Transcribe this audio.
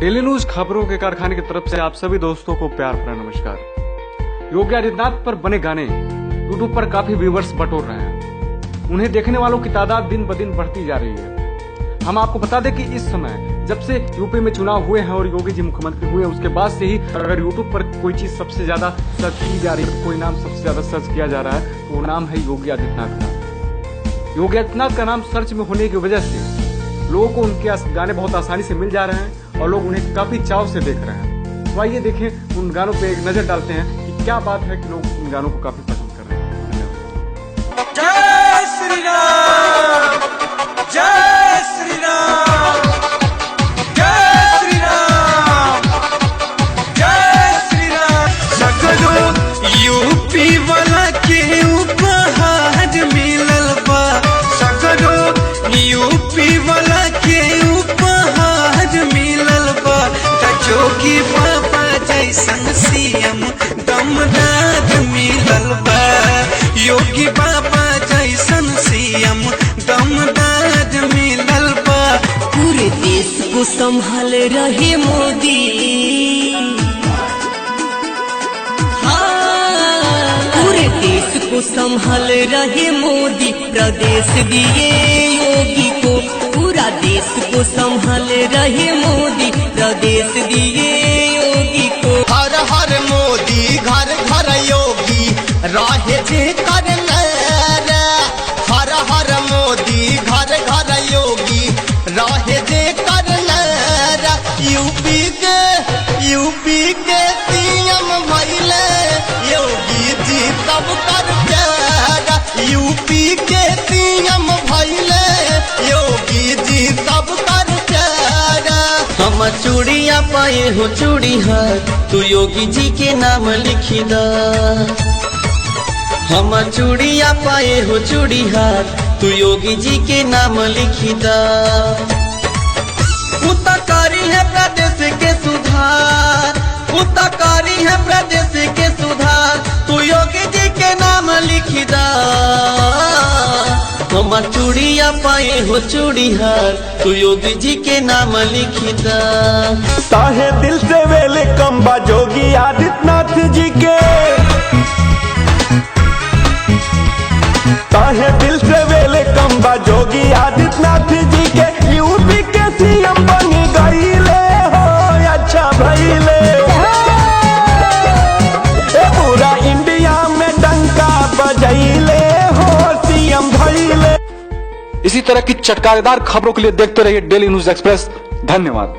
Daily news खबरों के कारखाने की तरफ से आप सभी दोस्तों को प्यार भरा नमस्कार। योगी आदित्यनाथ पर बने गाने यूट्यूब पर काफी व्यूवर्स बटोर रहे हैं। उन्हें देखने वालों की तादाद दिन ब दिन बढ़ती जा रही है। हम आपको बता दें कि इस समय जब से यूपी में चुनाव हुए हैं और योगी जी मुख्यमंत्री हुए हैं, उसके बाद से ही अगर यूट्यूब पर कोई चीज सबसे ज्यादा सर्च की जा रही है, कोई नाम सबसे ज्यादा सर्च किया जा रहा है, तो वो नाम है योगी आदित्यनाथ का। योगी आदित्यनाथ का नाम सर्च में होने की वजह से लोगों को उनके गाने बहुत आसानी से मिल जा रहे हैं और लोग उन्हें काफी चाव से देख रहे हैं। तो आइए देखें, उन गानों पे एक नजर डालते हैं कि क्या बात है कि लोग इन गानों को काफी पसंद कर रहे हैं। जय श्री राम, जय श्री राम, जय श्री राम, जय श्री राम। सगरो यूपी वाला के उपहार मिलल बा, सगरो यूपी वाला के उपहार मिलल बा। जोगी बाबा जैसन सीएम दमदार मिलल बा, योगी बाबा जैसन सीएम दमदार मिलल बा। पूरे देश को संभाल रहे मोदी, पूरे देश को संभाल रहे मोदी, प्रदेश दिए योगी को। पूरा देश को संभाल रहे मोदी, प्रदेश दिए योगी को। हर हर मोदी घर घर योगी राहे जे कर रे। हर हर मोदी घर घर योगी राहे जे कर रे। यूपी के सीएम भइले योगी जी सब कर प्यारा। यूपी के सीएम भइले योगी जी सब कर प्यारा। हम चूड़िया पाए हो चूड़ी हार, तू योगी जी के नाम लिखी दा। हम चूड़िया पाए हो चूड़ी हार, तू योगी जी के नाम लिखी दा। उताकारी है प्रदेश के सुधार, उताकारी है प्रदेश के सुधार, तू योगी जी के नाम लिखी दा। हम चूड़िया पाए हो चूड़ी हार, तू योगी जी के नाम लिखी दा। ताहे दिल से वेलकम बा योगी आदित्यनाथ जी के, ताहे दिल से वेलकम बा योगी आदित्यनाथ जी के। यूपी के सीएम बनी गईले हो, अच्छा भइले। पूरा इंडिया में डंका बजैले हो, सीएम भइले। इसी तरह की चटकारेदार खबरों के लिए देखते रहिए डेली न्यूज एक्सप्रेस। धन्यवाद।